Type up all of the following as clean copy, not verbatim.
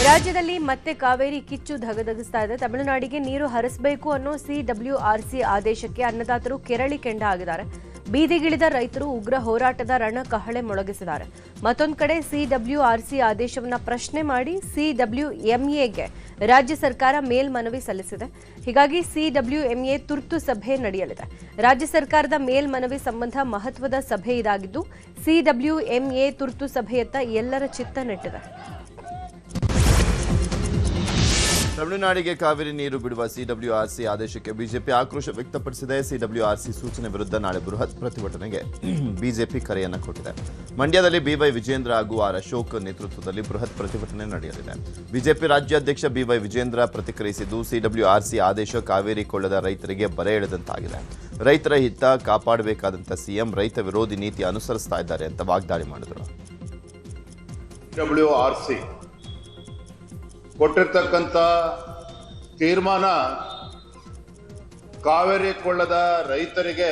ರಾಜ್ಯದಲ್ಲಿ ಮತ್ತೆ ಕಾವೇರಿ ಕಿಚ್ಚು ಧಗಧಗಿಸ್ತಾ ಇದೆ. ತಮಿಳುನಾಡಿಗೆ ನೀರು ಹರಿಸಬೇಕು ಅನ್ನೋ ಸಿಡಬ್ಲ್ಯೂಆರ್ಸಿ ಆದೇಶಕ್ಕೆ ಅನ್ನದಾತರು ಕೆರಳಿ ಕೆಂಡ ಆಗಿದ್ದಾರೆ. ಬೀದಿಗಿಳಿದ ರೈತರು ಉಗ್ರ ಹೋರಾಟದ ರಣಕಹಳೆ ಮೊಳಗಿಸಿದ್ದಾರೆ. ಮತ್ತೊಂದು ಕಡೆ ಸಿಡಬ್ಲ್ಯೂಆರ್ಸಿ ಆದೇಶವನ್ನು ಪ್ರಶ್ನೆ ಮಾಡಿ ಸಿಡಬ್ಲ್ಯೂಎಂಎಗೆ ರಾಜ್ಯ ಸರ್ಕಾರ ಮೇಲ್ಮನವಿ ಸಲ್ಲಿಸಿದೆ. ಹೀಗಾಗಿ ಸಿಡಬ್ಲ್ಯೂಎಂಎ ತುರ್ತು ಸಭೆ ನಡೆಯಲಿದೆ. ರಾಜ್ಯ ಸರ್ಕಾರದ ಮೇಲ್ಮನವಿ ಸಂಬಂಧ ಮಹತ್ವದ ಸಭೆ ಇದಾಗಿದ್ದು ಸಿಡಬ್ಲ್ಯೂಎಂಎ ತುರ್ತು ಸಭೆಯತ್ತ ಎಲ್ಲರ ಚಿತ್ತ ನೆಟ್ಟಿದೆ. ತಮಿಳುನಾಡಿಗೆ ಕಾವೇರಿ ನೀರು ಬಿಡುವ ಸಿಡಬ್ಲ್ಯೂಆರ್ಸಿ ಆದೇಶಕ್ಕೆ ಬಿಜೆಪಿ ಆಕ್ರೋಶ ವ್ಯಕ್ತಪಡಿಸಿದೆ. ಸಿಡಬ್ಲ್ಯೂಆರ್ಸಿ ಸೂಚನೆ ವಿರುದ್ಧ ನಾಳೆ ಬೃಹತ್ ಪ್ರತಿಭಟನೆಗೆ ಬಿಜೆಪಿ ಕರೆಯನ್ನು ಕೊಟ್ಟಿದೆ. ಮಂಡ್ಯದಲ್ಲಿ ಬಿವೈ ವಿಜೇಂದ್ರ ಹಾಗೂ ಆರ್ ಅಶೋಕ್ ನೇತೃತ್ವದಲ್ಲಿ ಬೃಹತ್ ಪ್ರತಿಭಟನೆ ನಡೆಯಲಿದೆ. ಬಿಜೆಪಿ ರಾಜ್ಯಾಧ್ಯಕ್ಷ ಬಿವೈ ವಿಜೇಂದ್ರ ಪ್ರತಿಕ್ರಿಯಿಸಿದ್ದು, ಸಿಡಬ್ಲ್ಯೂಆರ್ಸಿ ಆದೇಶ ಕಾವೇರಿ ಕೊಳ್ಳದ ರೈತರಿಗೆ ಬರೆ ಎಳೆದಂತಾಗಿದೆ. ರೈತರ ಹಿತ ಕಾಪಾಡಬೇಕಾದಂಥ ಸಿಎಂ ರೈತ ವಿರೋಧಿ ನೀತಿ ಅನುಸರಿಸ್ತಾ ಇದ್ದಾರೆ ಅಂತ ವಾಗ್ದಾಳಿ ಮಾಡಿದರು. ಕೊಟ್ಟಿರ್ತಕ್ಕಂಥ ತೀರ್ಮಾನ ಕಾವೇರಿ ಕೊಳ್ಳದ ರೈತರಿಗೆ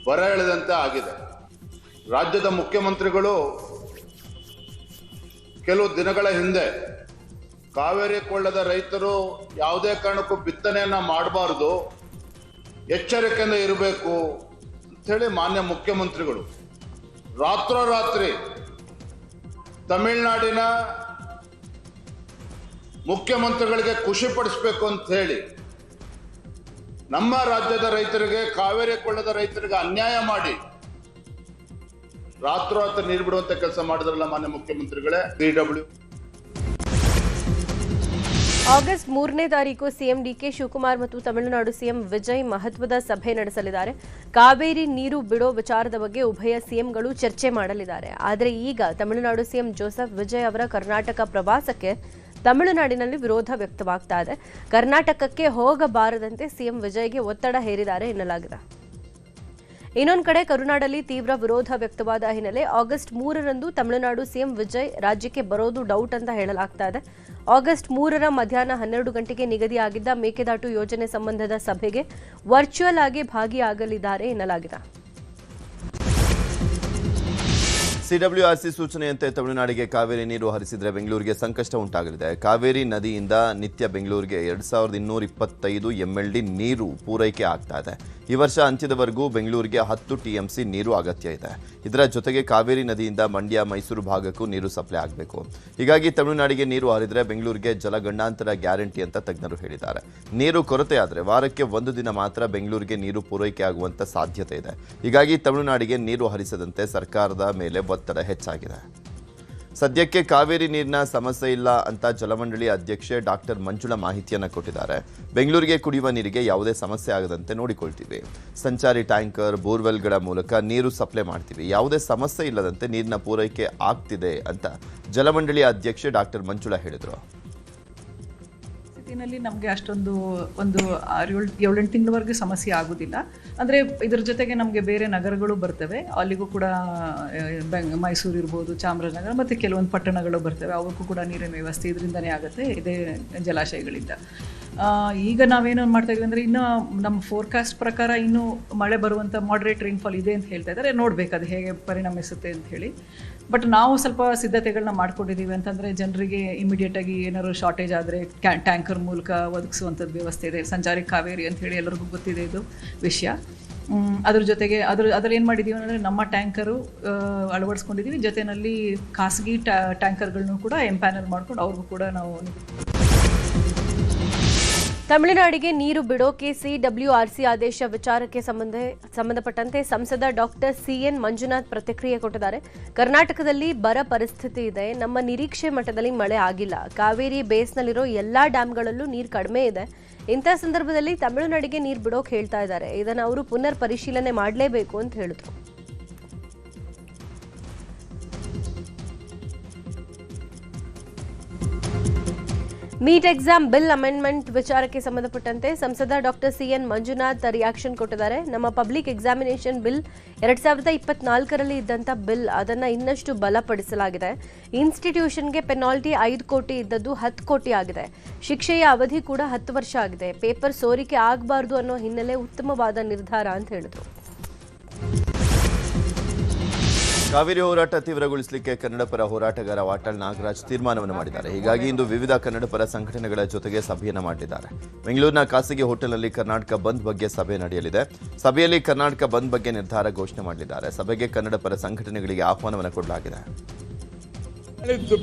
ಬರ ಎಳೆದಂತೆ ಆಗಿದೆ. ರಾಜ್ಯದ ಮುಖ್ಯಮಂತ್ರಿಗಳು ಕೆಲವು ದಿನಗಳ ಹಿಂದೆ ಕಾವೇರಿ ಕೊಳ್ಳದ ರೈತರು ಯಾವುದೇ ಕಾರಣಕ್ಕೂ ಬಿತ್ತನೆಯನ್ನ ಮಾಡಬಾರದು, ಎಚ್ಚರಿಕೆಯಿಂದ ಇರಬೇಕು ಅಂಥೇಳಿ ಮಾನ್ಯ ಮುಖ್ಯಮಂತ್ರಿಗಳು ರಾತ್ರೋರಾತ್ರಿ ತಮಿಳುನಾಡಿನ ಮುಖ್ಯಮಂತ್ರಿಗಳಿಗೆ ಖುಷಿ ಪಡಿಸಬೇಕು ಅಂತ ಹೇಳಿ ನಮ್ಮ ರಾಜ್ಯದ ರೈತರಿಗೆ, ಕಾವೇರಿ ಕೊಳ್ಳದ ರೈತರಿಗೆ ಅನ್ಯಾಯ ಮಾಡಿ ರಾತ್ರೋರಾತ್ರಿ ನೀರು ಬಿಡುವಂತ ಕೆಲಸ ಮಾಡಿದ್ರಲ್ಲ ಮಾನ್ಯ ಮುಖ್ಯಮಂತ್ರಿಗಳೇ. ಆಗಸ್ಟ್ 3ನೇ ತಾರೀಕು ಸಿಎಂ ಡಿಕೆ ಶಿವಕುಮಾರ್ ಮತ್ತು ತಮಿಳುನಾಡು ಸಿಎಂ ವಿಜಯ್ ಮಹತ್ವದ ಸಭೆ ನಡೆಸಲಿದ್ದಾರೆ. ಕಾವೇರಿ ನೀರು ಬಿಡೋ ವಿಚಾರದ ಬಗ್ಗೆ ಉಭಯ ಸಿಎಂಗಳು ಚರ್ಚೆ ಮಾಡಲಿದ್ದಾರೆ. ಆದರೆ ಈಗ ತಮಿಳುನಾಡು ಸಿಎಂ ಜೋಸೆಫ್ ವಿಜಯ್ ಅವರ ಕರ್ನಾಟಕ ಪ್ರವಾಸಕ್ಕೆ ತಮಿಳುನಾಡಿನಲ್ಲಿ ವಿರೋಧ ವ್ಯಕ್ತವಾಗ್ತಾ ಇದೆ. ಕರ್ನಾಟಕಕ್ಕೆ ಹೋಗಬಾರದಂತೆ ಸಿಎಂ ವಿಜಯ್ಗೆ ಒತ್ತಡ ಹೇರಿದ್ದಾರೆ ಎನ್ನಲಾಗಿದೆ. ಇನ್ನೊಂದು ಕಡೆ ಕರುನಾಡಲ್ಲಿ ತೀವ್ರ ವಿರೋಧ ವ್ಯಕ್ತವಾದ ಹಿನ್ನೆಲೆ ಆಗಸ್ಟ್ 3ರಂದು ತಮಿಳುನಾಡು ಸಿಎಂ ವಿಜಯ್ ರಾಜ್ಯಕ್ಕೆ ಬರೋದು ಡೌಟ್ ಅಂತ ಹೇಳಲಾಗ್ತಾ ಇದೆ. ಆಗಸ್ಟ್ 3ರ ಮಧ್ಯಾಹ್ನ 12 ಗಂಟೆಗೆ ನಿಗದಿಯಾಗಿದ್ದ ಮೇಕೆದಾಟು ಯೋಜನೆ ಸಂಬಂಧದ ಸಭೆಗೆ ವರ್ಚುವಲ್ ಆಗಿ ಭಾಗಿಯಾಗಲಿದ್ದಾರೆ ಎನ್ನಲಾಗಿದೆ. ಸಿಡಬ್ಲ್ಯೂಆರ್ಸಿ ಸೂಚನೆಯಂತೆ ತಮಿಳುನಾಡಿಗೆ ಕಾವೇರಿ ನೀರು ಹರಿಸಿದರೆ ಬೆಂಗಳೂರಿಗೆ ಸಂಕಷ್ಟ ಉಂಟಾಗಲಿದೆ. ಕಾವೇರಿ ನದಿಯಿಂದ ನಿತ್ಯ ಬೆಂಗಳೂರಿಗೆ 2225 ಎಂಎಲ್ಡಿ ನೀರು ಪೂರೈಕೆ ಆಗ್ತಾ ಇದೆ. ಈ ವರ್ಷ ಅಂತ್ಯದವರೆಗೂ ಬೆಂಗಳೂರಿಗೆ 10 ಟಿಎಂಸಿ ನೀರು ಅಗತ್ಯ ಇದೆ. ಇದರ ಜೊತೆಗೆ ಕಾವೇರಿ ನದಿಯಿಂದ ಮಂಡ್ಯ, ಮೈಸೂರು ಭಾಗಕ್ಕೂ ನೀರು ಸಪ್ಲೈ ಆಗಬೇಕು. ಹೀಗಾಗಿ ತಮಿಳುನಾಡಿಗೆ ನೀರು ಹರಿದರೆ ಬೆಂಗಳೂರಿಗೆ ಜಲಗಂಡಾಂತರ ಗ್ಯಾರಂಟಿ ಅಂತ ತಜ್ಞರು ಹೇಳಿದ್ದಾರೆ. ನೀರು ಕೊರತೆಯಾದರೆ ವಾರಕ್ಕೆ 1 ದಿನ ಮಾತ್ರ ಬೆಂಗಳೂರಿಗೆ ನೀರು ಪೂರೈಕೆ ಆಗುವಂತ ಸಾಧ್ಯತೆ ಇದೆ. ಹೀಗಾಗಿ ತಮಿಳುನಾಡಿಗೆ ನೀರು ಹರಿಸದಂತೆ ಸರ್ಕಾರದ ಮೇಲೆ ಒತ್ತಡ ಹೆಚ್ಚಾಗಿದೆ. ಸದ್ಯಕ್ಕೆ ಕಾವೇರಿ ನೀರಿನ ಸಮಸ್ಯೆ ಇಲ್ಲ ಅಂತ ಜಲಮಂಡಳಿ ಅಧ್ಯಕ್ಷೆ ಡಾಕ್ಟರ್ ಮಂಜುಳಾ ಮಾಹಿತಿಯನ್ನು ಕೊಟ್ಟಿದ್ದಾರೆ. ಬೆಂಗಳೂರಿಗೆ ಕುಡಿಯುವ ನೀರಿಗೆ ಯಾವುದೇ ಸಮಸ್ಯೆ ಆಗದಂತೆ ನೋಡಿಕೊಳ್ತೀವಿ. ಸಂಚಾರಿ ಟ್ಯಾಂಕರ್, ಬೋರ್ವೆಲ್ಗಳ ಮೂಲಕ ನೀರು ಸಪ್ಲೈ ಮಾಡ್ತೀವಿ. ಯಾವುದೇ ಸಮಸ್ಯೆ ಇಲ್ಲದಂತೆ ನೀರಿನ ಪೂರೈಕೆ ಆಗ್ತಿದೆ ಅಂತ ಜಲಮಂಡಳಿ ಅಧ್ಯಕ್ಷೆ ಡಾಕ್ಟರ್ ಮಂಜುಳಾ ಹೇಳಿದರು. ನಲ್ಲಿ ನಮಗೆ ಅಷ್ಟೊಂದು 7-8 ತಿಂಗಳವರೆಗೆ ಸಮಸ್ಯೆ ಆಗೋದಿಲ್ಲ. ಅಂದರೆ ಇದರ ಜೊತೆಗೆ ನಮಗೆ ಬೇರೆ ನಗರಗಳು ಬರ್ತವೆ, ಅಲ್ಲಿಗೂ ಕೂಡ ಮೈಸೂರು ಇರ್ಬೋದು, ಚಾಮರಾಜನಗರ ಮತ್ತು ಕೆಲವೊಂದು ಪಟ್ಟಣಗಳು ಬರ್ತವೆ, ಅವಕ್ಕೂ ಕೂಡ ನೀರಿನ ವ್ಯವಸ್ಥೆ ಇದರಿಂದನೇ ಆಗುತ್ತೆ, ಇದೇ ಜಲಾಶಯಗಳಿಂದ. ಈಗ ನಾವೇನು ಮಾಡ್ತಾ ಇದ್ದೀವಿ ಅಂದರೆ ಇನ್ನು ನಮ್ಮ ಫೋರ್ಕಾಸ್ಟ್ ಪ್ರಕಾರ ಇನ್ನೂ ಮಳೆ ಬರುವಂಥ ಮಾಡ್ರೇಟ್ ರೈನ್ಫಾಲ್ ಇದೆ ಅಂತ ಹೇಳ್ತಾ ಇದ್ದಾರೆ. ನೋಡಬೇಕು ಅದು ಹೇಗೆ ಪರಿಣಮಿಸುತ್ತೆ ಅಂತ ಹೇಳಿ. ಬಟ್ ನಾವು ಸ್ವಲ್ಪ ಸಿದ್ಧತೆಗಳನ್ನ ಮಾಡ್ಕೊಂಡಿದ್ದೀವಿ. ಅಂತಂದರೆ ಜನರಿಗೆ ಇಮಿಡಿಯೇಟಾಗಿ ಏನಾದ್ರು ಶಾರ್ಟೇಜ್ ಆದರೆ ಟ್ಯಾಂಕರ್ ಮೂಲಕ ಒದಗಿಸುವಂಥದ್ದು ವ್ಯವಸ್ಥೆ ಇದೆ. ಸಂಚಾರಿ ಕಾವೇರಿ ಅಂತ ಹೇಳಿ ಎಲ್ಲರಿಗೂ ಗೊತ್ತಿದೆ ಇದು ವಿಷಯ. ಅದ್ರ ಜೊತೆಗೆ ಅದ್ರಲ್ಲಿ ಏನು ಮಾಡಿದ್ದೀವಿ ಅಂದರೆ ನಮ್ಮ ಟ್ಯಾಂಕರು ಅಳವಡಿಸ್ಕೊಂಡಿದ್ದೀವಿ. ಜೊತೆಯಲ್ಲಿ ಖಾಸಗಿ ಟ್ಯಾಂಕರ್ಗಳನ್ನು ಕೂಡ ಎಂಪ್ಯಾನಲ್ ಮಾಡ್ಕೊಂಡು ಅವ್ರಿಗೂ ಕೂಡ ನಾವು. ತಮಿಳುನಾಡಿಗೆ ನೀರು ಬಿಡೋಕೆ ಸಿಡಬ್ಲ್ಯೂಆರ್ಸಿ ಆದೇಶ ವಿಚಾರಕ್ಕೆ ಸಂಬಂಧಪಟ್ಟಂತೆ ಸಂಸದ ಡಾಕ್ಟರ್ ಸಿಎನ್ ಮಂಜುನಾಥ್ ಪ್ರತಿಕ್ರಿಯೆ ಕೊಟ್ಟಿದ್ದಾರೆ. ಕರ್ನಾಟಕದಲ್ಲಿ ಬರ ಪರಿಸ್ಥಿತಿ ಇದೆ, ನಮ್ಮ ನಿರೀಕ್ಷೆ ಮಟ್ಟದಲ್ಲಿ ಮಳೆ ಆಗಿಲ್ಲ. ಕಾವೇರಿ ಬೇಸ್ನಲ್ಲಿರೋ ಎಲ್ಲಾ ಡ್ಯಾಂಗಳಲ್ಲೂ ನೀರು ಕಡಿಮೆ ಇದೆ. ಇಂಥ ಸಂದರ್ಭದಲ್ಲಿ ತಮಿಳುನಾಡಿಗೆ ನೀರು ಬಿಡೋಕೆ ಹೇಳ್ತಾ ಇದ್ದಾರೆ. ಇದನ್ನು ಅವರು ಪುನರ್ ಪರಿಶೀಲನೆ ಮಾಡಲೇಬೇಕು ಅಂತ ಹೇಳಿದ್ರು. ನೀಟ್ ಎಕ್ಸಾಮ್ ಬಿಲ್ ಅಮೆಂಡ್ಮೆಂಟ್ ವಿಚಾರಕ್ಕೆ ಸಂಬಂಧಪಟ್ಟಂತೆ ಸಂಸದ ಡಾಕ್ಟರ್ ಸಿಎನ್ ಮಂಜುನಾಥ್ ರಿಯಾಕ್ಷನ್ ಕೊಟ್ಟಿದ್ದಾರೆ. ನಮ್ಮ ಪಬ್ಲಿಕ್ ಎಕ್ಸಾಮಿನೇಷನ್ ಬಿಲ್ 2024ರಲ್ಲಿ ಇದ್ದಂಥ ಬಿಲ್ ಅದನ್ನು ಇನ್ನಷ್ಟು ಬಲಪಡಿಸಲಾಗಿದೆ. ಇನ್ಸ್ಟಿಟ್ಯೂಷನ್ಗೆ ಪೆನಾಲ್ಟಿ 5 ಕೋಟಿ ಇದ್ದದ್ದು 10 ಕೋಟಿ ಆಗಿದೆ. ಶಿಕ್ಷೆಯ ಅವಧಿ ಕೂಡ 10 ವರ್ಷ ಆಗಿದೆ. ಪೇಪರ್ ಸೋರಿಕೆ ಆಗಬಾರ್ದು ಅನ್ನೋ ಹಿನ್ನೆಲೆ ಉತ್ತಮವಾದ ನಿರ್ಧಾರ ಅಂತ ಹೇಳಿದ್ರು. ಕಾವೇರಿ ಹೋರಾಟ ತೀವ್ರಗೊಳಿಸಲಿಕ್ಕೆ ಕನ್ನಡ ಪರ ಹೋರಾಟಗಾರ ವಾಟಾಳ್ ನಾಗರಾಜ್ ತೀರ್ಮಾನವನ್ನು ಮಾಡಿದ್ದಾರೆ. ಹೀಗಾಗಿ ಇಂದು ವಿವಿಧ ಕನ್ನಡ ಪರ ಸಂಘಟನೆಗಳ ಜೊತೆಗೆ ಸಭೆಯನ್ನು ಮಾಡಿದ್ದಾರೆ. ಬೆಂಗಳೂರಿನ ಖಾಸಗಿ ಹೋಟೆಲ್ನಲ್ಲಿ ಕರ್ನಾಟಕ ಬಂದ್ ಬಗ್ಗೆ ಸಭೆ ನಡೆಯಲಿದೆ. ಸಭೆಯಲ್ಲಿ ಕರ್ನಾಟಕ ಬಂದ್ ಬಗ್ಗೆ ನಿರ್ಧಾರ ಘೋಷಣೆ ಮಾಡಲಿದ್ದಾರೆ. ಸಭೆಗೆ ಕನ್ನಡ ಪರ ಸಂಘಟನೆಗಳಿಗೆ ಆಹ್ವಾನವನ್ನು ಕೊಡಲಾಗಿದೆ.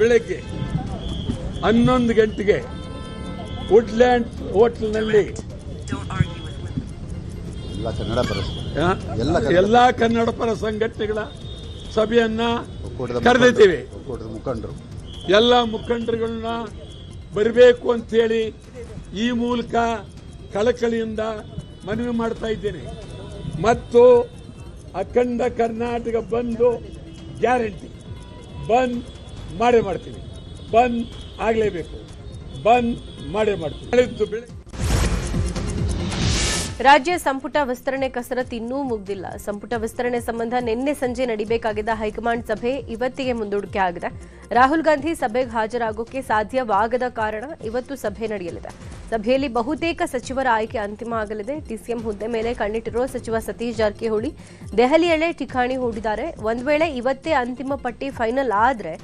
ಬೆಳಗ್ಗೆ 11 ಗಂಟೆಗೆ ವುಡ್ಲ್ಯಾಂಡ್ ಹೋಟೆಲ್ನಲ್ಲಿ ಎಲ್ಲ ಕನ್ನಡ ಪರ ಸಂಘಟನೆಗಳ ಸಭೆಯನ್ನ ಕರೆದಿದ್ದೀವಿ. ಎಲ್ಲ ಮುಖಂಡರುಗಳನ್ನ ಬರಬೇಕು ಅಂತೇಳಿ ಈ ಮೂಲಕ ಕಳಕಳಿಯಿಂದ ಮನವಿ ಮಾಡ್ತಾ ಇದ್ದೇನೆ. ಮತ್ತು ಅಖಂಡ ಕರ್ನಾಟಕ ಬಂದು ಗ್ಯಾರಂಟಿ, ಬಂದ್ ಮಾಡೇ ಮಾಡ್ತೀವಿ, ಬಂದ್ ಆಗಲೇಬೇಕು, ಬಂದ್ ಮಾಡೇ ಮಾಡ್ತೀವಿ. ರಾಜ್ಯ ಸಂಪುಟ ವಿಸ್ತರಣೆ ಕಸರತ್ತು ಇನ್ನೂ ಮುಗಿದಿಲ್ಲ. ಸಂಪುಟ ವಿಸ್ತರಣೆ ಸಂಬಂಧ ನಿನ್ನೆ ಸಂಜೆ ನಡೆಯಬೇಕಾಗಿದ್ದ ಹೈಕಮಾಂಡ್ ಸಭೆ ಇವತ್ತಿಗೆ ಮುಂದೂಡಿಕೆ ಆಗಿದೆ. ರಾಹುಲ್ ಗಾಂಧಿ ಸಭೆಗೆ ಹಾಜರಾಗೋಕೆ ಸಾಧ್ಯವಾಗದ ಕಾರಣ ಇವತ್ತು ಸಭೆ ನಡೆಯಲಿದೆ. ಸಭೆಯಲ್ಲಿ ಬಹುತೇಕ ಸಚಿವರ ಆಯ್ಕೆ ಅಂತಿಮ ಆಗಲಿದೆ. ಡಿಸಿಎಂ ಹುದ್ದೆ ಮೇಲೆ ಕಣ್ಣಿಟ್ಟಿರುವ ಸಚಿವ ಸತೀಶ್ ಜಾರಕಿಹೊಳಿ ದೆಹಲಿಯಲ್ಲೇ ಠಿಕಾಣಿ ಹೂಡಿದ್ದಾರೆ. ಒಂದ್ ವೇಳೆ ಇವತ್ತೇ ಅಂತಿಮ ಪಟ್ಟಿ ಫೈನಲ್ ಆದ್ರೆ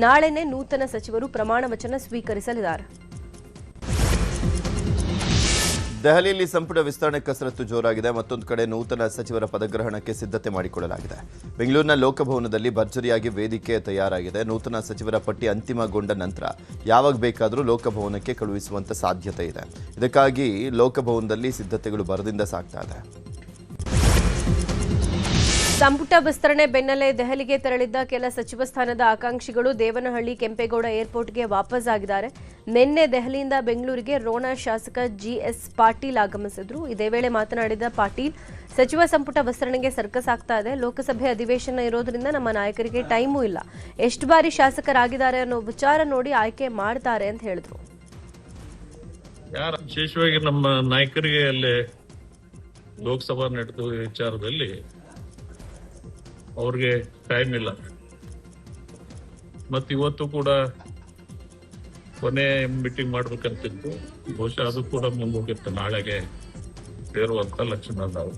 ನಾಳೆನೇ ನೂತನ ಸಚಿವರು ಪ್ರಮಾಣ ವಚನ ಸ್ವೀಕರಿಸಲಿದ್ದಾರೆ. ದೆಹಲಿಯಲ್ಲಿ ಸಂಪುಟ ವಿಸ್ತರಣೆ ಕಸರತ್ತು ಜೋರಾಗಿದೆ. ಮತ್ತೊಂದು ಕಡೆ ನೂತನ ಸಚಿವರ ಪದಗ್ರಹಣಕ್ಕೆ ಸಿದ್ಧತೆ ಮಾಡಿಕೊಳ್ಳಲಾಗಿದೆ. ಬೆಂಗಳೂರಿನ ಲೋಕಭವನದಲ್ಲಿ ಭರ್ಜರಿಯಾಗಿ ವೇದಿಕೆ ತಯಾರಾಗಿದೆ. ನೂತನ ಸಚಿವರ ಪಟ್ಟಿ ಅಂತಿಮಗೊಂಡ ನಂತರ ಯಾವಾಗ ಬೇಕಾದರೂ ಲೋಕಭವನಕ್ಕೆ ಕಳುಹಿಸುವಂತ ಸಾಧ್ಯತೆ ಇದೆ. ಇದಕ್ಕಾಗಿ ಲೋಕಭವನದಲ್ಲಿ ಸಿದ್ಧತೆಗಳು ಭರದಿಂದ ಸಾಗ್ತಾ ಇದೆ. ಸಂಪುಟ ವಿಸ್ತರಣೆ ಬೆನ್ನಲ್ಲೇ ದೆಹಲಿಗೆ ತೆರಳಿದ್ದ ಕೆಲ ಸಚಿವ ಸ್ಥಾನದ ಆಕಾಂಕ್ಷಿಗಳು ದೇವನಹಳ್ಳಿ ಕೆಂಪೇಗೌಡ ಏರ್ಪೋರ್ಟ್ಗೆ ವಾಪಸ್ ಆಗಿದ್ದಾರೆ. ನಿನ್ನೆ ದೆಹಲಿಯಿಂದ ಬೆಂಗಳೂರಿಗೆ ರೋಣ ಶಾಸಕ ಜಿಎಸ್ ಪಾಟೀಲ್ ಆಗಮಿಸಿದ್ರು. ಇದೇ ವೇಳೆ ಮಾತನಾಡಿದ ಪಾಟೀಲ್, ಸಚಿವ ಸಂಪುಟ ವಿಸ್ತರಣೆಗೆ ಸರ್ಕಸ್ ಆಗ್ತಾ ಇದೆ. ಲೋಕಸಭೆ ಅಧಿವೇಶನ ಇರೋದ್ರಿಂದ ನಮ್ಮ ನಾಯಕರಿಗೆ ಟೈಮೂ ಇಲ್ಲ. ಎಷ್ಟು ಬಾರಿ ಶಾಸಕರಾಗಿದ್ದಾರೆ ಅನ್ನೋ ವಿಚಾರ ನೋಡಿ ಆಯ್ಕೆ ಮಾಡ್ತಾರೆ ಅಂತ ಹೇಳಿದ್ರು. ವಿಶೇಷವಾಗಿ ನಮ್ಮ ನಾಯಕರಿಗೆ ಅಲ್ಲಿ ಲೋಕಸಭಾ ನಡೆದ ವಿಚಾರದಲ್ಲಿ ಅವ್ರಿಗೆ ಟೈಮ್ ಇಲ್ಲ. ಮತ್ತು ಇವತ್ತು ಕೂಡ ಕೊನೆ ಮೀಟಿಂಗ್ ಮಾಡ್ಬೇಕಂತಿತ್ತು. ಬಹುಶಃ ಅದು ಕೂಡ ಮುಂದೋಗಿತ್ತು. ನಾಳೆಗೆ ಸೇರುವಂತ ಲಕ್ಷಣ ನಾವು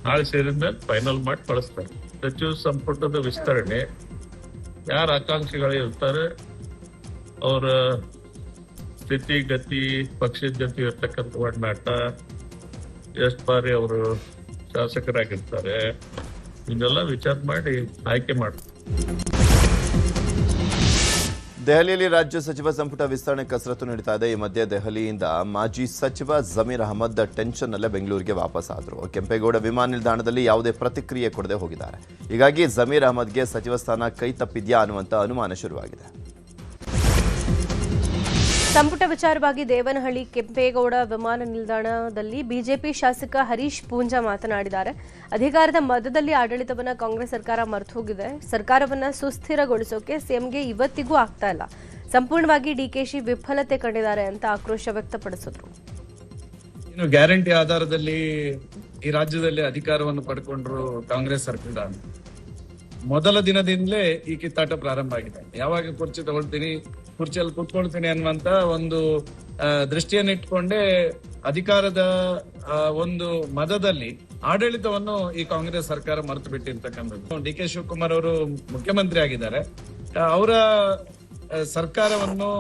ನಾಳೆ ಸೇರಿದ ಮೇಲೆ ಫೈನಲ್ ಮಾಡಿ ಕಳಿಸ್ತಾರೆ. ಸಚಿವ ಸಂಪುಟದ ವಿಸ್ತರಣೆ ಯಾರ ಆಕಾಂಕ್ಷಿಗಳು ಇರ್ತಾರೆ ಅವರ ಸ್ಥಿತಿ ಗತಿ, ಪಕ್ಷದ ಜೊತೆ ಇರ್ತಕ್ಕಂಥ ಒಡನಾಟ, ಎಷ್ಟು ಬಾರಿ ಅವರು ಶಾಸಕರಾಗಿರ್ತಾರೆ, ಇದೆಲ್ಲ ವಿಚಾರ ಮಾಡಿ ಆಯ್ಕೆ ಮಾಡ್ತಾರೆ. ದೆಹಲಿಯಲ್ಲಿ ರಾಜ್ಯ ಸಚಿವ ಸಂಪುಟ ವಿಸ್ತರಣೆ ಕಸರತ್ತು ನಡೀತಾ ಇದೆ. ಈ ಮಧ್ಯೆ ದೆಹಲಿಯಿಂದ ಮಾಜಿ ಸಚಿವ ಜಮೀರ್ ಅಹಮದ್ ಟೆನ್ಷನ್ನಲ್ಲೇ ಬೆಂಗಳೂರಿಗೆ ವಾಪಸ್ ಆದರು. ಕೆಂಪೇಗೌಡ ವಿಮಾನ ನಿಲ್ದಾಣದಲ್ಲಿ ಯಾವುದೇ ಪ್ರತಿಕ್ರಿಯೆ ಕೊಡದೆ ಹೋಗಿದ್ದಾರೆ. ಹೀಗಾಗಿ ಜಮೀರ್ ಅಹಮದ್ಗೆ ಸಚಿವ ಸ್ಥಾನ ಕೈ ತಪ್ಪಿದ್ಯಾ ಅನ್ನುವಂಥ ಅನುಮಾನ ಶುರುವಾಗಿದೆ. ಸಂಪುಟ ವಿಚಾರವಾಗಿ ದೇವನಹಳ್ಳಿ ಕೆಂಪೇಗೌಡ ವಿಮಾನ ನಿಲ್ದಾಣದಲ್ಲಿ ಬಿಜೆಪಿ ಶಾಸಕ ಹರೀಶ್ ಪೂಂಜಾ ಮಾತನಾಡಿದ್ದಾರೆ. ಅಧಿಕಾರದ ಮಧ್ಯದಲ್ಲಿ ಆಡಳಿತವನ್ನ ಕಾಂಗ್ರೆಸ್ ಸರ್ಕಾರ ಮರೆತು ಹೋಗಿದೆ. ಸರ್ಕಾರವನ್ನ ಸುಸ್ಥಿರಗೊಳಿಸೋಕೆ ಸಿಎಂಗೆ ಇವತ್ತಿಗೂ ಆಗ್ತಾ ಇಲ್ಲ. ಸಂಪೂರ್ಣವಾಗಿ ಡಿಕೆಶಿ ವಿಫಲತೆ ಕಂಡಿದ್ದಾರೆ ಅಂತ ಆಕ್ರೋಶ ವ್ಯಕ್ತಪಡಿಸಿದ್ರು. ಇನ್ನು ಗ್ಯಾರಂಟಿ ಆಧಾರದಲ್ಲಿ ಈ ರಾಜ್ಯದಲ್ಲಿ ಅಧಿಕಾರವನ್ನು ಪಡ್ಕೊಂಡ್ರು ಕಾಂಗ್ರೆಸ್ ಸರ್ಕಾರ. ಮೊದಲ ದಿನದಿಂದಲೇ ಈ ಕಿತ್ತಾಟ ಪ್ರಾರಂಭ ಆಗಿದೆ. ಯಾವಾಗ ಕುರ್ಚಿ ತಗೊಳ್ತೀನಿ, ಕುರ್ಚಿಯಲ್ಲಿ ಕೂತ್ಕೊಳ್ತೀನಿ ಅನ್ನುವಂತ ಒಂದು ದೃಷ್ಟಿಯನ್ನು ಇಟ್ಕೊಂಡೇ ಅಧಿಕಾರದ ಒಂದು ಮದದಲ್ಲಿ ಆಡಳಿತವನ್ನು ಈ ಕಾಂಗ್ರೆಸ್ ಸರ್ಕಾರ ಮರೆತು ಬಿಟ್ಟಿರ್ತಕ್ಕಂಥದ್ದು. ಡಿ ಕೆ ಶಿವಕುಮಾರ್ ಅವರು ಮುಖ್ಯಮಂತ್ರಿ ಆಗಿದ್ದಾರೆ. ಅವರ ಸರ್ಕಾರವನ್ನು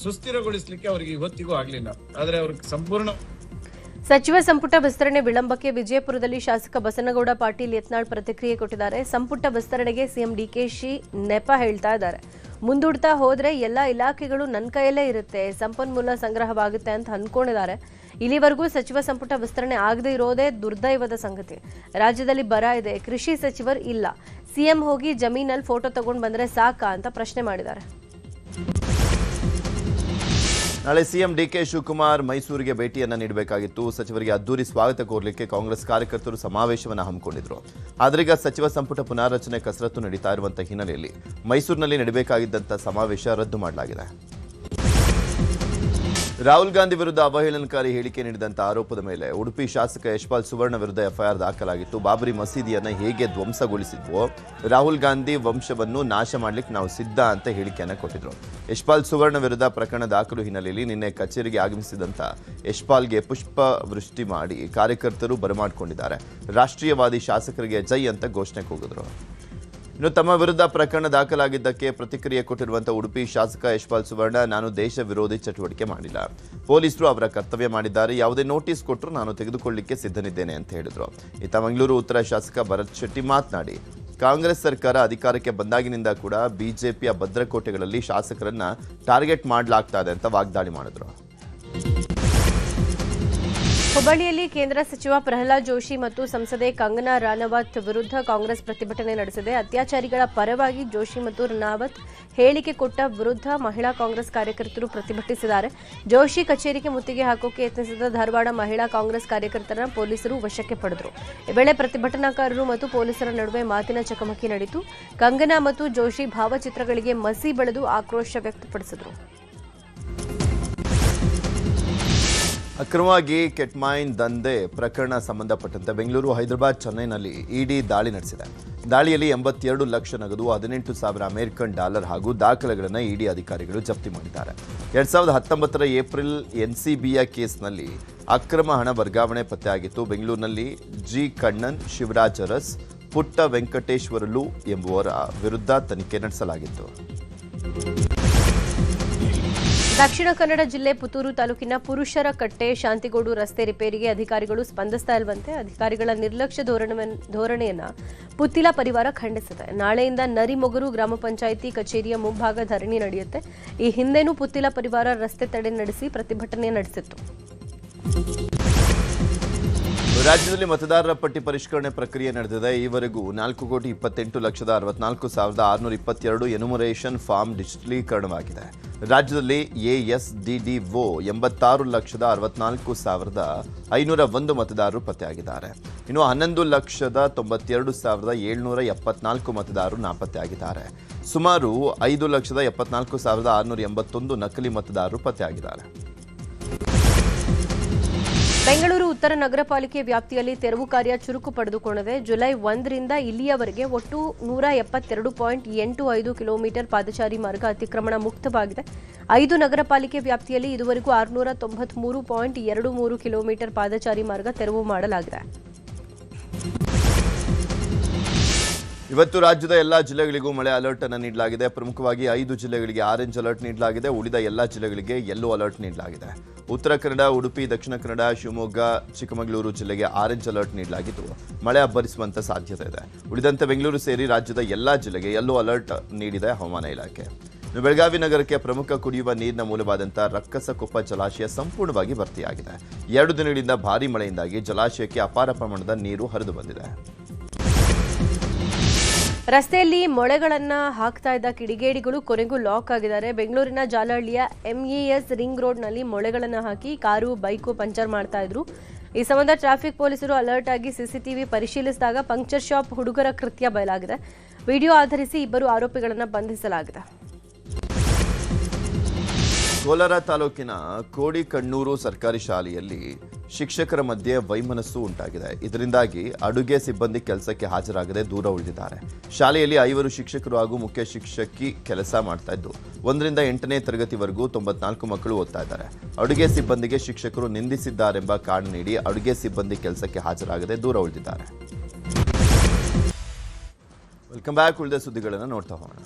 ಸುಸ್ಥಿರಗೊಳಿಸಲಿಕ್ಕೆ ಅವರಿಗೆ ಇವತ್ತಿಗೂ ಆಗ್ಲಿಲ್ಲ. ಆದ್ರೆ ಅವ್ರಿಗೆ ಸಂಪೂರ್ಣ ಸಚಿವ ಸಂಪುಟ ವಿಸ್ತರಣೆ ವಿಳಂಬಕ್ಕೆ ವಿಜಯಪುರದಲ್ಲಿ ಶಾಸಕ ಬಸನಗೌಡ ಪಾಟೀಲ್ ಯತ್ನಾಳ್ ಪ್ರತಿಕ್ರಿಯೆ ಕೊಟ್ಟಿದ್ದಾರೆ. ಸಂಪುಟ ವಿಸ್ತರಣೆಗೆ ಸಿಎಂ ಡಿಕೆಶಿ ನೆಪ ಹೇಳ್ತಾ ಇದ್ದಾರೆ. ಮುಂದೂಡ್ತಾ ಹೋದ್ರೆ ಎಲ್ಲ ಇಲಾಖೆಗಳು ನನ್ನ ಕೈಯಲ್ಲೇ ಇರುತ್ತೆ, ಸಂಪನ್ಮೂಲ ಸಂಗ್ರಹವಾಗುತ್ತೆ ಅಂತ ಅನ್ಕೊಂಡಿದ್ದಾರೆ. ಇಲ್ಲಿವರೆಗೂ ಸಚಿವ ಸಂಪುಟ ವಿಸ್ತರಣೆ ಆಗದೇ ಇರೋದೇ ದುರ್ದೈವದ ಸಂಗತಿ. ರಾಜ್ಯದಲ್ಲಿ ಬರ ಇದೆ, ಕೃಷಿ ಸಚಿವರು ಇಲ್ಲ, ಸಿಎಂ ಹೋಗಿ ಜಮೀನಲ್ಲಿ ಫೋಟೋ ತಗೊಂಡು ಬಂದ್ರೆ ಸಾಕಾ ಅಂತ ಪ್ರಶ್ನೆ ಮಾಡಿದ್ದಾರೆ. ನಾಳೆ ಸಿಎಂ ಡಿಕೆ ಶಿವಕುಮಾರ್ ಮೈಸೂರಿಗೆ ಭೇಟಿಯನ್ನ ನೀಡಬೇಕಾಗಿತ್ತು. ಸಚಿವರಿಗೆ ಅದ್ದೂರಿ ಸ್ವಾಗತ ಕೋರಲಿಕ್ಕೆ ಕಾಂಗ್ರೆಸ್ ಕಾರ್ಯಕರ್ತರು ಸಮಾವೇಶವನ್ನು ಹಮ್ಮಿಕೊಂಡಿದ್ರು. ಆದ್ರೀಗ ಸಚಿವ ಸಂಪುಟ ಪುನಾರಚನೆ ಕಸರತ್ತು ನಡೀತಾ ಇರುವಂತಹ ಹಿನ್ನೆಲೆಯಲ್ಲಿ ಮೈಸೂರಿನಲ್ಲಿ ನಡೆಯಬೇಕಾಗಿದ್ದಂಥ ಸಮಾವೇಶ ರದ್ದು ಮಾಡಲಾಗಿದೆ. ರಾಹುಲ್ ಗಾಂಧಿ ವಿರುದ್ಧ ಅವಹೇಳನಕಾರಿ ಹೇಳಿಕೆ ನೀಡಿದಂಥ ಆರೋಪದ ಮೇಲೆ ಉಡುಪಿ ಶಾಸಕ ಯಶ್ಪಾಲ್ ಸುವರ್ಣ ವಿರುದ್ಧ ಎಫ್ಐಆರ್ ದಾಖಲಾಗಿತ್ತು. ಬಾಬರಿ ಮಸೀದಿಯನ್ನು ಹೇಗೆ ಧ್ವಂಸಗೊಳಿಸಿದ್ವೋ ರಾಹುಲ್ ಗಾಂಧಿ ವಂಶವನ್ನು ನಾಶ ಮಾಡಲಿಕ್ಕೆ ನಾವು ಸಿದ್ಧ ಅಂತ ಹೇಳಿಕೆಯನ್ನು ಕೊಟ್ಟಿದ್ರು. ಯಶ್ಪಾಲ್ ಸುವರ್ಣ ವಿರುದ್ಧ ಪ್ರಕರಣ ದಾಖಲು ಹಿನ್ನೆಲೆಯಲ್ಲಿ ನಿನ್ನೆ ಕಚೇರಿಗೆ ಆಗಮಿಸಿದಂಥ ಯಶ್ಪಾಲ್ಗೆ ಪುಷ್ಪ ವೃಷ್ಟಿ ಮಾಡಿ ಕಾರ್ಯಕರ್ತರು ಬರಮಾಡಿಕೊಂಡಿದ್ದಾರೆ. ರಾಷ್ಟ್ರೀಯವಾದಿ ಶಾಸಕರಿಗೆ ಜೈ ಅಂತ ಘೋಷಣೆ ಕೂಗಿದ್ರು. ಇನ್ನು ತಮ್ಮ ವಿರುದ್ಧ ಪ್ರಕರಣ ದಾಖಲಾಗಿದ್ದಕ್ಕೆ ಪ್ರತಿಕ್ರಿಯೆ ಕೊಟ್ಟಿರುವಂತಹ ಉಡುಪಿ ಶಾಸಕ ಯಶ್ಪಾಲ್ ಸುವರ್ಣ, ನಾನು ದೇಶ ವಿರೋಧಿ ಚಟುವಟಿಕೆ ಮಾಡಿಲ್ಲ, ಪೊಲೀಸರು ಅವರ ಕರ್ತವ್ಯ ಮಾಡಿದ್ದಾರೆ, ಯಾವುದೇ ನೋಟಿಸ್ ಕೊಟ್ಟರು ನಾನು ತೆಗೆದುಕೊಳ್ಳಲಿಕ್ಕೆ ಸಿದ್ಧನಿದ್ದೇನೆ ಅಂತ ಹೇಳಿದ್ರು. ಇತ್ತ ಮಂಗಳೂರು ಉತ್ತರ ಶಾಸಕ ಭರತ್ ಶೆಟ್ಟಿ ಮಾತನಾಡಿ, ಕಾಂಗ್ರೆಸ್ ಸರ್ಕಾರ ಅಧಿಕಾರಕ್ಕೆ ಬಂದಾಗಿನಿಂದ ಕೂಡ ಬಿಜೆಪಿಯ ಭದ್ರಕೋಟೆಗಳಲ್ಲಿ ಶಾಸಕರನ್ನ ಟಾರ್ಗೆಟ್ ಮಾಡಲಾಗ್ತಾ ಇದೆ ಅಂತ ವಾಗ್ದಾಳಿ ಮಾಡಿದ್ರು. ಹುಬ್ಬಳ್ಳಿಯಲ್ಲಿ ಕೇಂದ್ರ ಸಚಿವ ಪ್ರಹ್ಲಾದ್ ಜೋಶಿ ಮತ್ತು ಸಂಸದೆ ಕಂಗನಾ ರಾಣಾವತ್ ವಿರುದ್ಧ ಕಾಂಗ್ರೆಸ್ ಪ್ರತಿಭಟನೆ ನಡೆಸಿದೆ. ಅತ್ಯಾಚಾರಿಗಳ ಪರವಾಗಿ ಜೋಶಿ ಮತ್ತು ರಾಣಾವತ್ ಹೇಳಿಕೆ ಕೊಟ್ಟ ವಿರುದ್ಧ ಮಹಿಳಾ ಕಾಂಗ್ರೆಸ್ ಕಾರ್ಯಕರ್ತರು ಪ್ರತಿಭಟಿಸಿದ್ದಾರೆ. ಜೋಶಿ ಕಚೇರಿಗೆ ಮುತ್ತಿಗೆ ಹಾಕೋಕೆ ಯತ್ನಿಸಿದ ಧಾರವಾಡ ಮಹಿಳಾ ಕಾಂಗ್ರೆಸ್ ಕಾರ್ಯಕರ್ತರನ್ನ ಪೊಲೀಸರು ವಶಕ್ಕೆ ಪಡೆದರು. ಈ ವೇಳೆ ಪ್ರತಿಭಟನಾಕಾರರು ಮತ್ತು ಪೊಲೀಸರ ನಡುವೆ ಮಾತಿನ ಚಕಮಕಿ ನಡೆಯಿತು. ಕಂಗನಾ ಮತ್ತು ಜೋಶಿ ಭಾವಚಿತ್ರಗಳಿಗೆ ಮಸಿ ಬೆಳೆದು ಆಕ್ರೋಶ ವ್ಯಕ್ತಪಡಿಸಿದರು. ಅಕ್ರಮವಾಗಿ ಕೆಟ್ಮೈನ್ ದಂಧೆ ಪ್ರಕರಣ ಸಂಬಂಧಪಟ್ಟಂತೆ ಬೆಂಗಳೂರು, ಹೈದರಾಬಾದ್, ಚೆನ್ನೈನಲ್ಲಿ ಇಡಿ ದಾಳಿ ನಡೆಸಿದೆ. ದಾಳಿಯಲ್ಲಿ 82 ಲಕ್ಷ ನಗದು, 18,000 ಅಮೆರಿಕನ್ ಡಾಲರ್ ಹಾಗೂ ದಾಖಲೆಗಳನ್ನು ಇಡಿ ಅಧಿಕಾರಿಗಳು ಜಪ್ತಿ ಮಾಡಿದ್ದಾರೆ. 2019 ಏಪ್ರಿಲ್ ಎನ್ಸಿಬಿಯ ಕೇಸ್ನಲ್ಲಿ ಅಕ್ರಮ ಹಣ ವರ್ಗಾವಣೆ ಪತ್ತೆಯಾಗಿತ್ತು. ಬೆಂಗಳೂರಿನಲ್ಲಿ ಜಿ ಕಣ್ಣನ್, ಶಿವರಾಜ್ ಅರಸ್, ಪುಟ್ಟ ವೆಂಕಟೇಶ್ವರಲು ಎಂಬುವರ ವಿರುದ್ಧ ತನಿಖೆ ನಡೆಸಲಾಗಿತ್ತು. ದಕ್ಷಿಣ ಕನ್ನಡ ಜಿಲ್ಲೆ ಪುತ್ತೂರು ತಾಲೂಕಿನ ಪುರುಷರ ಕಟ್ಟೆ ಶಾಂತಿಗೋಡು ರಸ್ತೆ ರಿಪೇರಿಗೆ ಅಧಿಕಾರಿಗಳು ಸ್ಪಂದಿಸ್ತಾ ಇರುವಂತೆ ಅಧಿಕಾರಿಗಳ ನಿರ್ಲಕ್ಷ್ಯ ಧೋರಣೆಯನ್ನ ಪುತ್ತಿಲ ಪರಿವಾರ ಖಂಡಿಸಿದೆ. ನಾಳೆಯಿಂದ ನರಿಮೊಗರು ಗ್ರಾಮ ಪಂಚಾಯಿತಿ ಕಚೇರಿಯ ಮುಂಭಾಗ ಧರಣಿ ನಡೆಯುತ್ತೆ. ಈ ಹಿಂದೆನೂ ಪುತ್ತಿಲ ಪರಿವಾರ ರಸ್ತೆ ತಡೆ ನಡೆಸಿ ಪ್ರತಿಭಟನೆ ನಡೆಸಿತ್ತು. ರಾಜ್ಯದಲ್ಲಿ ಮತದಾರರ ಪಟ್ಟಿ ಪರಿಷ್ಕರಣೆ ಪ್ರಕ್ರಿಯೆ ನಡೆದಿದೆ. ಈವರೆಗೂ 4,28,64,622 ಎನ್ಯುಮರೇಷನ್ ಫಾರ್ಮ್ ಡಿಜಿಟಲೀಕರಣವಾಗಿದೆ. ರಾಜ್ಯದಲ್ಲಿ ಎಎಸ್ಡಿಡಿಒ 86,64,501 ಮತದಾರರು ಪತ್ತೆಯಾಗಿದ್ದಾರೆ. ಇನ್ನು 11,92,774 ಮತದಾರರು ನಾಪತ್ತೆಯಾಗಿದ್ದಾರೆ. ಸುಮಾರು 5,74,681 ನಕಲಿ ಮತದಾರರು ಪತ್ತೆಯಾಗಿದ್ದಾರೆ. ಬೆಂಗಳೂರು ಉತ್ತರ ನಗರ ಪಾಲಿಕೆ ವ್ಯಾಪ್ತಿಯಲ್ಲಿ ತೆರವು ಕಾರ್ಯ ಚುರುಕು ಪಡೆದುಕೊಂಡಿದೆ. ಜುಲೈ 1ರಿಂದ ಇಲ್ಲಿಯವರೆಗೆ ಒಟ್ಟು 172.85 ಕಿಲೋಮೀಟರ್ ಪಾದಚಾರಿ ಮಾರ್ಗ ಅತಿಕ್ರಮಣ ಮುಕ್ತವಾಗಿದೆ. 5 ನಗರ ಪಾಲಿಕೆ ವ್ಯಾಪ್ತಿಯಲ್ಲಿ ಇದುವರೆಗೂ 693.23 ಕಿಲೋಮೀಟರ್ ಪಾದಚಾರಿ ಮಾರ್ಗ ತೆರವು ಮಾಡಲಾಗಿದೆ. ಇವತ್ತು ರಾಜ್ಯದ ಎಲ್ಲಾ ಜಿಲ್ಲೆಗಳಿಗೂ ಮಳೆ ಅಲರ್ಟ್ ಅನ್ನು ನೀಡಲಾಗಿದೆ. ಪ್ರಮುಖವಾಗಿ 5 ಜಿಲ್ಲೆಗಳಿಗೆ ಆರೆಂಜ್ ಅಲರ್ಟ್ ನೀಡಲಾಗಿದೆ. ಉಳಿದ ಎಲ್ಲಾ ಜಿಲ್ಲೆಗಳಿಗೆ ಯೆಲ್ಲೋ ಅಲರ್ಟ್ ನೀಡಲಾಗಿದೆ. ಉತ್ತರ ಕನ್ನಡ, ಉಡುಪಿ, ದಕ್ಷಿಣ ಕನ್ನಡ, ಶಿವಮೊಗ್ಗ, ಚಿಕ್ಕಮಗಳೂರು ಜಿಲ್ಲೆಗೆ ಆರೆಂಜ್ ಅಲರ್ಟ್ ನೀಡಲಾಗಿದ್ದು ಮಳೆ ಅಬ್ಬರಿಸುವಂತ ಸಾಧ್ಯತೆ ಇದೆ. ಉಳಿದಂತೆ ಬೆಂಗಳೂರು ಸೇರಿ ರಾಜ್ಯದ ಎಲ್ಲಾ ಜಿಲ್ಲೆಗೆ ಯೆಲ್ಲೋ ಅಲರ್ಟ್ ನೀಡಿದೆ ಹವಾಮಾನ ಇಲಾಖೆ. ಬೆಳಗಾವಿ ನಗರಕ್ಕೆ ಪ್ರಮುಖ ಕುಡಿಯುವ ನೀರಿನ ಮೂಲವಾದಂಥ ರಕ್ಕಸಕೊಪ್ಪ ಜಲಾಶಯ ಸಂಪೂರ್ಣವಾಗಿ ಭರ್ತಿಯಾಗಿದೆ. 2 ದಿನಗಳಿಂದ ಭಾರೀ ಮಳೆಯಿಂದಾಗಿ ಜಲಾಶಯಕ್ಕೆ ಅಪಾರ ಪ್ರಮಾಣದ ನೀರು ಹರಿದು ಬಂದಿದೆ. ರಸ್ತೆಯಲ್ಲಿ ಮೊಳೆಗಳನ್ನ ಹಾಕ್ತಾ ಇದ್ದ ಕಿಡಿಗೇಡಿಗಳು ಕೊನೆಗೂ ಲಾಕ್ ಆಗಿದ್ದಾರೆ. ಬೆಂಗಳೂರಿನ ಜಾಲಹಳ್ಳಿಯ ಎಂಇಎಸ್ ರಿಂಗ್ ರೋಡ್ನಲ್ಲಿ ಮೊಳೆಗಳನ್ನು ಹಾಕಿ ಕಾರು, ಬೈಕು ಪಂಚರ್ ಮಾಡ್ತಾ ಇದ್ರು. ಈ ಸಂಬಂಧ ಟ್ರಾಫಿಕ್ ಪೊಲೀಸರು ಅಲರ್ಟ್ ಆಗಿ ಸಿಸಿಟಿವಿ ಪರಿಶೀಲಿಸಿದಾಗ ಪಂಕ್ಚರ್ ಶಾಪ್ ಹುಡುಗರ ಕೃತ್ಯ ಬಯಲಾಗಿದೆ. ವಿಡಿಯೋ ಆಧರಿಸಿ 2 ಆರೋಪಿಗಳನ್ನು ಬಂಧಿಸಲಾಗಿದೆ. ಕೋಲಾರ ತಾಲೂಕಿನ ಕೋಡಿಕಣ್ಣೂರು ಸರ್ಕಾರಿ ಶಾಲೆಯಲ್ಲಿ ಶಿಕ್ಷಕರ ಮಧ್ಯೆ ವೈಮನಸ್ಸು ಉಂಟಾಗಿದೆ. ಇದರಿಂದಾಗಿ ಅಡುಗೆ ಸಿಬ್ಬಂದಿ ಕೆಲಸಕ್ಕೆ ಹಾಜರಾಗದೆ ದೂರ ಉಳಿದಿದ್ದಾರೆ. ಶಾಲೆಯಲ್ಲಿ 5 ಶಿಕ್ಷಕರು ಹಾಗೂ ಮುಖ್ಯ ಶಿಕ್ಷಕಿ ಕೆಲಸ ಮಾಡ್ತಾ ಇದ್ದು 1ರಿಂದ 8ನೇ ತರಗತಿವರೆಗೂ 94 ಮಕ್ಕಳು ಓದ್ತಾ ಇದ್ದಾರೆ. ಅಡುಗೆ ಸಿಬ್ಬಂದಿಗೆ ಶಿಕ್ಷಕರು ನಿಂದಿಸಿದ್ದಾರೆಂಬ ಕಾರಣ ನೀಡಿ ಅಡುಗೆ ಸಿಬ್ಬಂದಿ ಕೆಲಸಕ್ಕೆ ಹಾಜರಾಗದೆ ದೂರ ಉಳಿದಿದ್ದಾರೆ. Welcome back. ಉಳಿದ ಸುದ್ದಿಗಳನ್ನು ನೋಡ್ತಾ ಹೋಗೋಣ.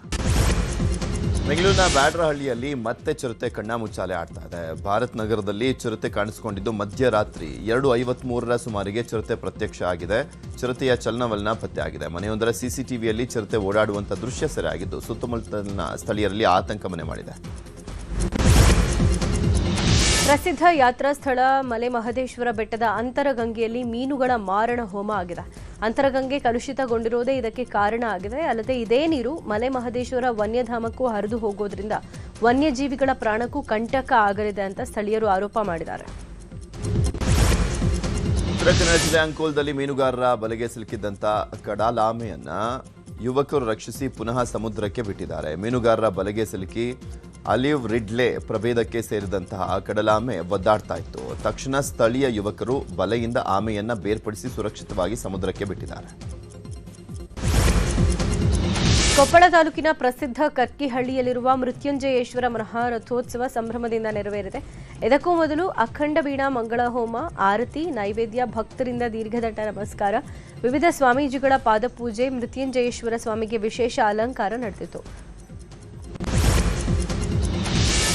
ಬೆಂಗಳೂರಿನ ಬ್ಯಾಡ್ರಹಳ್ಳಿಯಲ್ಲಿ ಮತ್ತೆ ಚಿರತೆ ಕಣ್ಣಾಮುಚ್ಚಾಲೆ ಆಡ್ತಾ ಇದೆ. ಭಾರತ್ ನಗರದಲ್ಲಿ ಚಿರತೆ ಕಾಣಿಸಿಕೊಂಡಿದ್ದು ಮಧ್ಯರಾತ್ರಿ 2:53 ಸುಮಾರಿಗೆ ಚಿರತೆ ಪ್ರತ್ಯಕ್ಷ ಆಗಿದೆ. ಚಿರತೆಯ ಚಲನವಲನ ಪತ್ತೆಯಾಗಿದೆ. ಮನೆಯೊಂದರ ಸಿಸಿಟಿವಿಯಲ್ಲಿ ಚಿರತೆ ಓಡಾಡುವಂಥ ದೃಶ್ಯ ಸೆರೆಯಾಗಿದ್ದು ಸುತ್ತಮುತ್ತಲಿನ ಸ್ಥಳೀಯರಲ್ಲಿ ಆತಂಕ ಮನೆ ಮಾಡಿದೆ. ಪ್ರಸಿದ್ಧ ಯಾತ್ರಾ ಸ್ಥಳ ಮಲೆ ಮಹದೇಶ್ವರ ಬೆಟ್ಟದ ಅಂತರಗಂಗೆಯಲ್ಲಿ ಮೀನುಗಳ ಮಾರಣ ಹೋಮ ಆಗಿದೆ. ಅಂತರಗಂಗೆ ಕಲುಷಿತಗೊಂಡಿರುವುದೇ ಇದಕ್ಕೆ ಕಾರಣ ಆಗಿದೆ. ಅಲ್ಲದೆ ಇದೇ ನೀರು ಮಲೆ ಮಹದೇಶ್ವರ ವನ್ಯಧಾಮಕ್ಕೂ ಹರಿದು ಹೋಗೋದ್ರಿಂದ ವನ್ಯಜೀವಿಗಳ ಪ್ರಾಣಕ್ಕೂ ಕಂಟಕ ಆಗಲಿದೆ ಅಂತ ಸ್ಥಳೀಯರು ಆರೋಪ ಮಾಡಿದ್ದಾರೆ. ಉತ್ತರ ಕನ್ನಡ ಜಿಲ್ಲೆ ಅಂಕೋಲದಲ್ಲಿ ಮೀನುಗಾರರ ಬಲೆಗೆ ಸಿಲುಕಿದ್ದಂಥ ಕಡಲಾಮೆಯನ್ನ ಯುವಕರು ರಕ್ಷಿಸಿ ಪುನಃ ಸಮುದ್ರಕ್ಕೆ ಬಿಟ್ಟಿದ್ದಾರೆ. ಮೀನುಗಾರರ ಬಲೆಗೆ ಸಿಲುಕಿ ಅಲಿವ್ ರಿಡ್ಲೆ ಪ್ರಭೇದಕ್ಕೆ ಸೇರಿದಂತಹ ಕಡಲಾಮೆ ಒದ್ದಾಡ್ತಾ ಇತ್ತು. ತಕ್ಷಣ ಸ್ಥಳೀಯ ಯುವಕರು ಬಲೆಯಿಂದ ಆಮೆಯನ್ನ ಬೇರ್ಪಡಿಸಿ ಸುರಕ್ಷಿತವಾಗಿ ಸಮುದ್ರಕ್ಕೆ ಬಿಟ್ಟಿದ್ದಾರೆ. ಕೊಪ್ಪಳ ತಾಲೂಕಿನ ಪ್ರಸಿದ್ಧ ಕರ್ಕಿಹಳ್ಳಿಯಲ್ಲಿರುವ ಮೃತ್ಯುಂಜಯೇಶ್ವರ ಮಹಾರಥೋತ್ಸವ ಸಂಭ್ರಮದಿಂದ ನೆರವೇರಿದೆ. ಇದಕ್ಕೂ ಮೊದಲು ಅಖಂಡ ವೀಣಾ ಮಂಗಳ ಹೋಮ, ಆರತಿ, ನೈವೇದ್ಯ, ಭಕ್ತರಿಂದ ದೀರ್ಘದಂಡ ನಮಸ್ಕಾರ, ವಿವಿಧ ಸ್ವಾಮೀಜಿಗಳ ಪಾದಪೂಜೆ, ಮೃತ್ಯುಂಜಯೇಶ್ವರ ಸ್ವಾಮಿಗೆ ವಿಶೇಷ ಅಲಂಕಾರ ನಡೆದಿತು.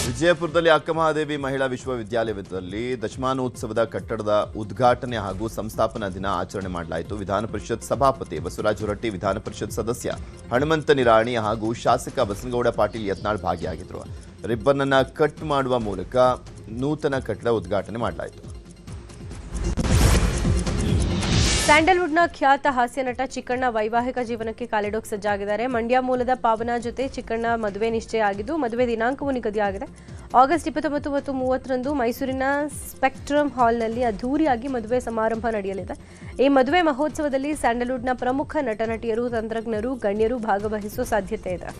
ವಿಜಯಪುರದಲ್ಲಿ ಅಕ್ಕಮಹಾದೇವಿ ಮಹಿಳಾ ವಿಶ್ವವಿದ್ಯಾಲಯದಲ್ಲಿ ದಶಮಾನೋತ್ಸವದ ಕಟ್ಟಡದ ಉದ್ಘಾಟನೆ ಹಾಗೂ ಸಂಸ್ಥಾಪನಾ ದಿನ ಆಚರಣೆ ಮಾಡಲಾಯಿತು. ವಿಧಾನ ಪರಿಷತ್ ಸಭಾಪತಿ ಬಸವರಾಜ ಹೊರಟ್ಟಿ, ವಿಧಾನ ಪರಿಷತ್ ಸದಸ್ಯ ಹನುಮಂತ ನಿರಾಣಿ ಹಾಗೂ ಶಾಸಕ ಬಸನಗೌಡ ಪಾಟೀಲ್ ಯತ್ನಾಳ್ ಭಾಗಿಯಾಗಿದ್ದರು. ರಿಬ್ಬನ್ ಅನ್ನು ಕಟ್ ಮಾಡುವ ಮೂಲಕ ನೂತನ ಕಟ್ಟಡ ಉದ್ಘಾಟನೆ ಮಾಡಲಾಯಿತು. ಸ್ಯಾಂಡಲ್ವುಡ್ನ ಖ್ಯಾತ ಹಾಸ್ಯ ನಟ ಚಿಕ್ಕಣ್ಣ ವೈವಾಹಿಕ ಜೀವನಕ್ಕೆ ಕಾಲಿಡೋಕೆ ಸಜ್ಜಾಗಿದ್ದಾರೆ. ಮಂಡ್ಯ ಮೂಲದ ಪಾವನ ಜೊತೆ ಚಿಕ್ಕಣ್ಣ ಮದುವೆ ನಿಶ್ಚಯ ಆಗಿದ್ದು, ಮದುವೆ ದಿನಾಂಕವೂ ನಿಗದಿಯಾಗಿದೆ. ಆಗಸ್ಟ್ 29 ಮತ್ತು 30ರಂದು ಮೈಸೂರಿನ ಸ್ಪೆಕ್ಟ್ರಮ್ ಹಾಲ್ನಲ್ಲಿ ಅದ್ದೂರಿಯಾಗಿ ಮದುವೆ ಸಮಾರಂಭ ನಡೆಯಲಿದೆ. ಈ ಮದುವೆ ಮಹೋತ್ಸವದಲ್ಲಿ ಸ್ಯಾಂಡಲ್ವುಡ್ನ ಪ್ರಮುಖ ನಟ ನಟಿಯರು, ತಂತ್ರಜ್ಞರು, ಗಣ್ಯರು ಭಾಗವಹಿಸುವ ಸಾಧ್ಯತೆ ಇದೆ.